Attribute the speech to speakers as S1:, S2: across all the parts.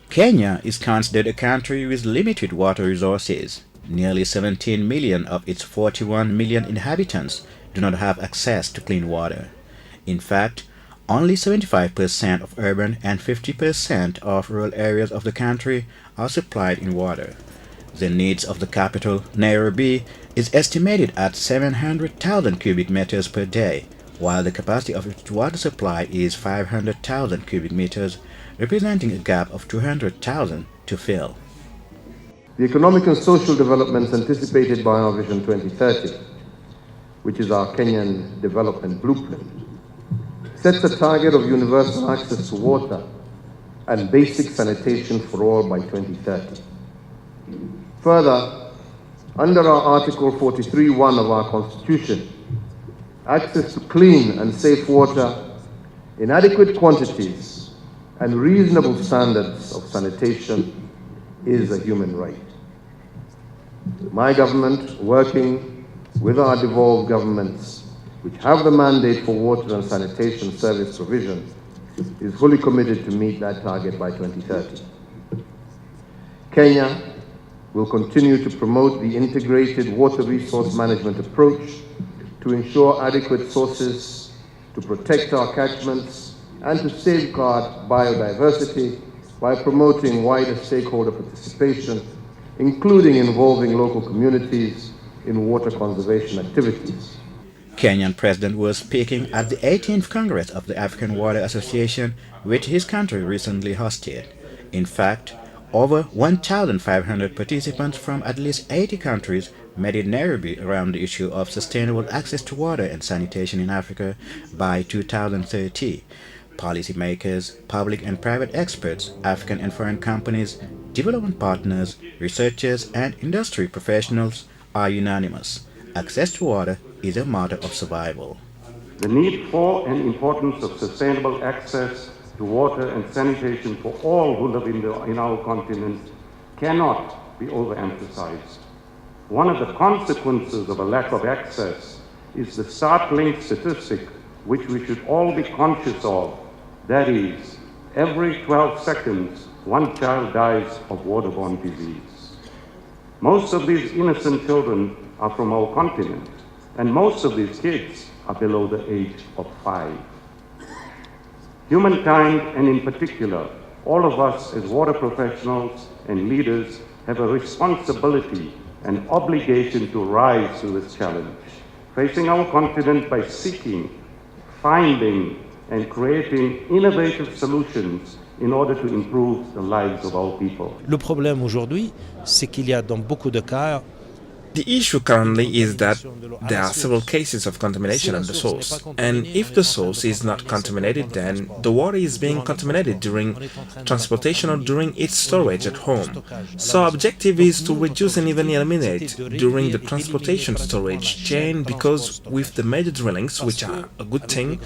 S1: Kenya is considered a country with limited water resources. Nearly 17 million of its 41 million inhabitants do not have access to clean water. In fact, only 75% of urban and 50% of rural areas of the country are supplied in water. The needs of the capital, Nairobi, is estimated at 700,000 cubic meters per day, while the capacity of its water supply is 500,000 cubic meters, representing a gap of 200,000 to fill.
S2: The economic and social developments anticipated by our Vision 2030, which is our Kenyan development blueprint, sets a target of universal access to water and basic sanitation for all by 2030. Further, under our Article 43(1) of our Constitution, access to clean and safe water in adequate quantities and reasonable standards of sanitation is a human right. My government, working with our devolved governments, which have the mandate for water and sanitation service provision, is fully committed to meet that target by 2030. Kenya will continue to promote the integrated water resource management approach to ensure adequate sources, to protect our catchments, and to safeguard biodiversity by promoting wider stakeholder participation, including involving local communities in water conservation activities.
S1: Kenyan president was speaking at the 18th Congress of the African Water Association, which his country recently hosted. In fact, over 1,500 participants from at least 80 countries met in Nairobi around the issue of sustainable access to water and sanitation in Africa by 2030. Policymakers, public and private experts, African and foreign companies, development partners, researchers, and industry professionals are unanimous. Access to water is a matter of survival.
S3: The need for and importance of sustainable access to water and sanitation for all who live in our continent cannot be overemphasized. One of the consequences of a lack of access is the startling statistic which we should all be conscious of. That is, every 12 seconds, one child dies of waterborne disease. Most of these innocent children are from our continent, and most of these kids are below the age of 5. Humankind, and in particular, all of us as water professionals and leaders, have a responsibility and obligation to rise to this challenge, facing our continent by seeking, finding, and creating innovative solutions in order to improve the lives of our people.
S4: Le problème aujourd'hui, c'est qu'il y a dans beaucoup de cas
S5: The issue currently is that there are several cases of contamination at the source, and if the source is not contaminated, then the water is being contaminated during transportation or during its storage at home. So our objective is to reduce and even eliminate during the transportation storage chain, because with the major drillings, which are a good thing,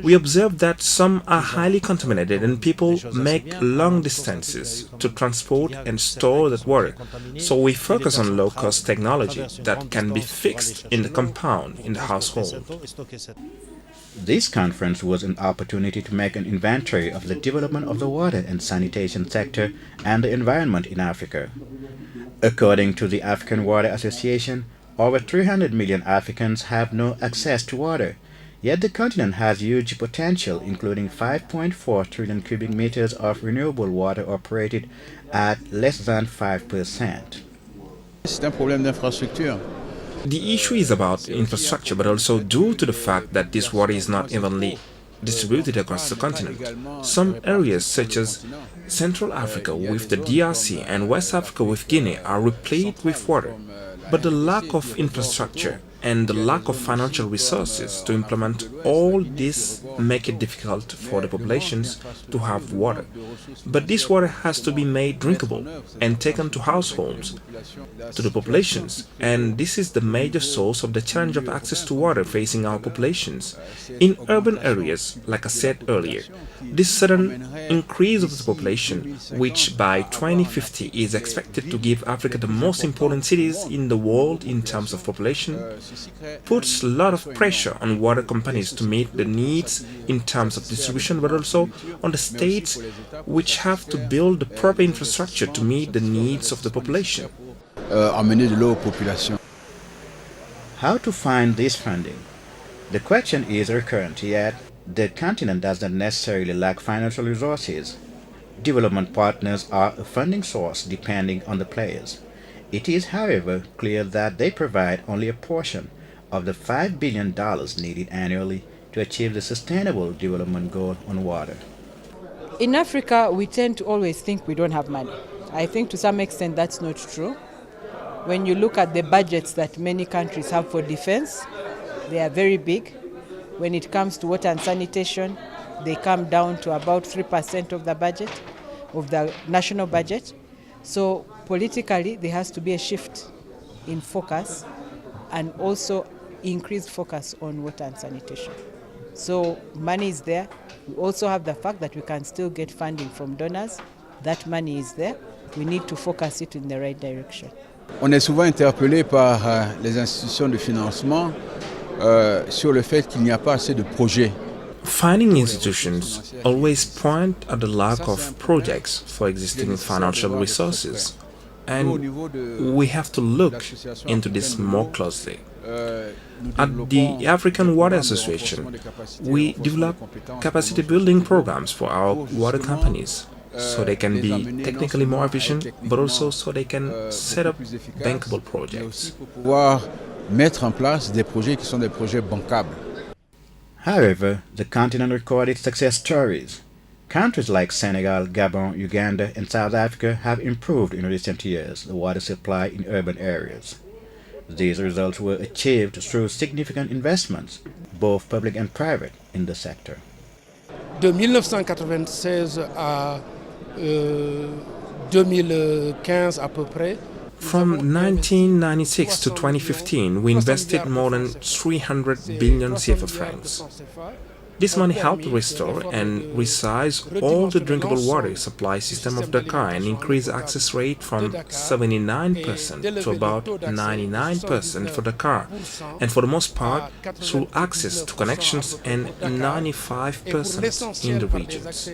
S5: we observe that some are highly contaminated and people make long distances to transport and store that water. So we focus on low-cost technology that can be fixed in the compound, in the household.
S1: This conference was an opportunity to make an inventory of the development of the water and sanitation sector and the environment in Africa. According to the African Water Association, over 300 million Africans have no access to water, yet the continent has huge potential, including 5.4 trillion cubic meters of renewable water operated at less than 5%.
S6: C'est un problème d'infrastructure.
S5: The issue is about infrastructure, but also due to the fact that this water is not evenly distributed across the continent. Some areas such as Central Africa with the DRC and West Africa with Guinea are replete with water, but the lack of infrastructure and the lack of financial resources to implement all this make it difficult for the populations to have water. But this water has to be made drinkable and taken to households, to the populations, and this is the major source of the challenge of access to water facing our populations. In urban areas, like I said earlier, this sudden increase of the population, which by 2050 is expected to give Africa the most important cities in the world in terms of population, puts a lot of pressure on water companies to meet the needs in terms of distribution, but also on the states, which have to build the proper infrastructure to meet the needs of the population.
S1: How to find this funding? The question is recurrent, yet the continent does not necessarily lack financial resources. Development partners are a funding source depending on the players. It is, however, clear that they provide only a portion of the $5 billion needed annually to achieve the Sustainable Development Goal on water.
S7: In Africa, we tend to always think we don't have money. I think to some extent that's not true. When you look at the budgets that many countries have for defense, they are very big. When it comes to water and sanitation, they come down to about 3% of the budget, of the national budget. So politically, there has to be a shift in focus and also increased focus on water and sanitation. So money is there. We also have the fact that we can still get funding from donors. That money is there. We need to focus it in the right direction.
S6: On est souvent interpellé par les institutions de financement sur le fait qu'il n'y a pas assez de projets.
S5: Funding institutions always point at the lack of projects for existing financial resources, and we have to look into this more closely. At the African Water Association, we develop capacity building programs for our water companies so they can be technically more efficient, but also so they can set up bankable projects.
S6: Mettre en place des projets qui sont des projets bancables.
S1: However, the continent recorded success stories. Countries like Senegal, Gabon, Uganda, and South Africa have improved in recent years the water supply in urban areas. These results were achieved through significant investments, both public and private, in the sector.
S8: De 1996 à 2015 à peu près.
S5: From 1996 to 2015, we invested more than 300 billion CFA francs. This money helped restore and resize all the drinkable water supply system of Dakar and increase access rate from 79% to about 99% for Dakar, and for the most part through access to connections and 95% in the regions.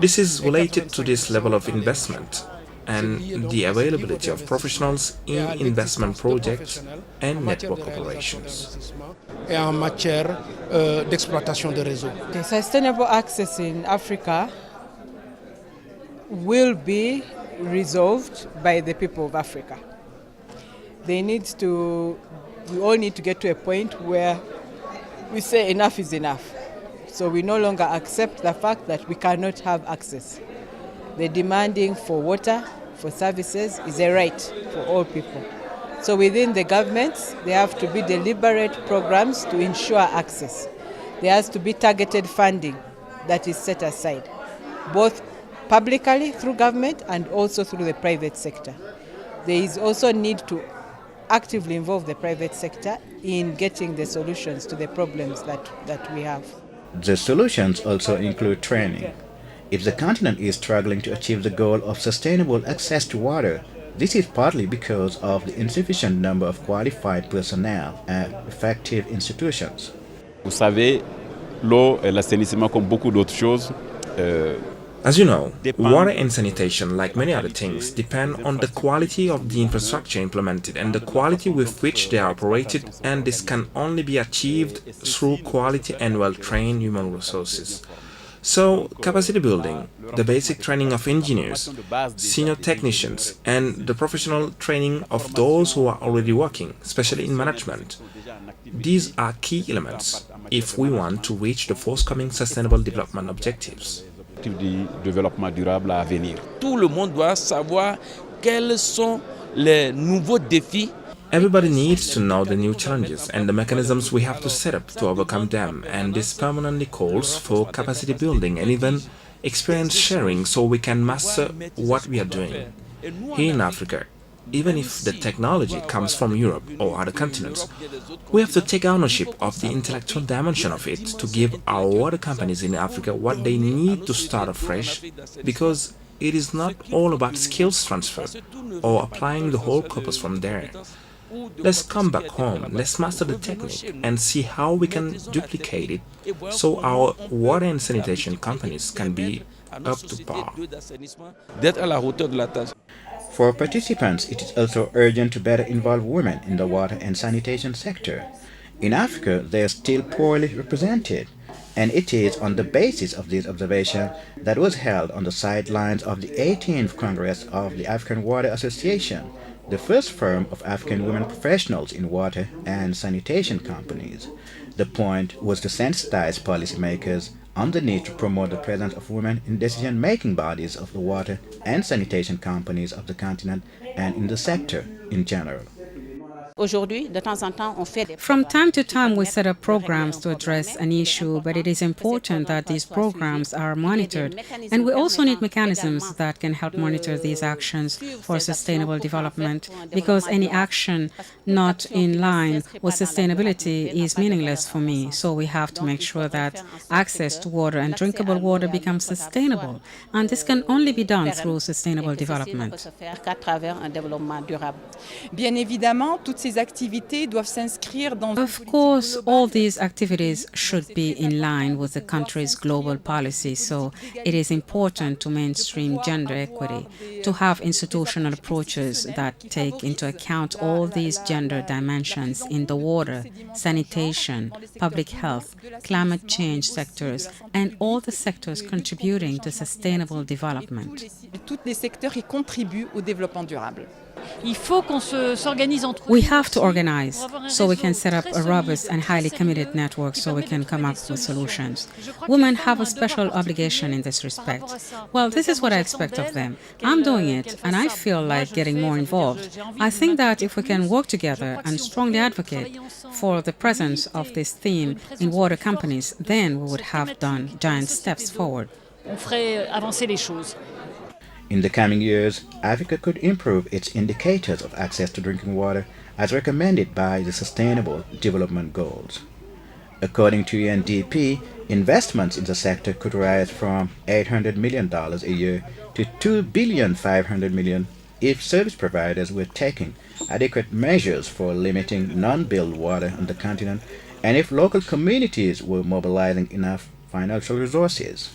S5: This is related to this level of investment and the availability of professionals in investment projects and network operations.
S8: Et en matière d'exploitation de réseaux.
S7: The sustainable access in Africa will be resolved by the people of Africa. We all need to get to a point where we say enough is enough. So we no longer accept the fact that we cannot have access. The demanding for water, for services, is a right for all people. So within the governments, there have to be deliberate programs to ensure access. There has to be targeted funding that is set aside, both publicly through government and also through the private sector. There is also need to actively involve the private sector in getting the solutions to the problems that we have.
S1: The solutions also include training. If the continent is struggling to achieve the goal of sustainable access to water, this is partly because of the insufficient number of qualified personnel at effective institutions.
S9: Vous savez, l'eau et l'assainissement, comme beaucoup d'autres choses,
S5: As you know, water and sanitation, like many other things, depend on the quality of the infrastructure implemented and the quality with which they are operated, and this can only be achieved through quality and well-trained human resources. So, capacity building, the basic training of engineers, senior technicians, and the professional training of those who are already working, especially in management. These are key elements if we want to reach the forthcoming sustainable development objectives.
S9: du développement durable à venir.
S10: Tout le monde doit savoir quels sont les nouveaux défis.
S5: Everybody needs to know the new challenges and the mechanisms we have to set up to overcome them, and this permanently calls for capacity building and even experience sharing so we can master what we are doing. Here in Africa, even if the technology comes from Europe or other continents, we have to take ownership of the intellectual dimension of it to give our water companies in Africa what they need to start afresh, because it is not all about skills transfer or applying the whole corpus from there. Let's come back home, let's master the technique and see how we can duplicate it so our water and sanitation companies can be up to par.
S1: For participants, it is also urgent to better involve women in the water and sanitation sector. In Africa, they are still poorly represented, and it is on the basis of this observation that was held on the sidelines of the 18th Congress of the African Water Association, the first firm of African women professionals in water and sanitation companies. The point was to sensitize policymakers on the need to promote the presence of women in decision-making bodies of the water and sanitation companies of the continent and in the sector in general.
S11: From time to time, we set up programs to address an issue, but it is important that these programs are monitored. And we also need mechanisms that can help monitor these actions for sustainable development, because any action not in line with sustainability is meaningless for me. So we have to make sure that access to water and drinkable water becomes sustainable. And this can only be done through sustainable development. Of course, all these activities should be in line with the country's global policy, so it is important to mainstream gender equity, to have institutional approaches that take into account all these gender dimensions in the water, sanitation, public health, climate change sectors, and all the sectors contributing to sustainable development. We have to organize so we can set up a robust and highly committed network so we can come up with solutions. Women have a special obligation in this respect. Well, this is what I expect of them. I'm doing it and I feel like getting more involved. I think that if we can work together and strongly advocate for the presence of this theme in water companies, then we would have done giant steps forward.
S1: In the coming years, Africa could improve its indicators of access to drinking water as recommended by the Sustainable Development Goals. According to UNDP, investments in the sector could rise from $800 million a year to $2.5 billion if service providers were taking adequate measures for limiting non-billed water on the continent and if local communities were mobilizing enough financial resources.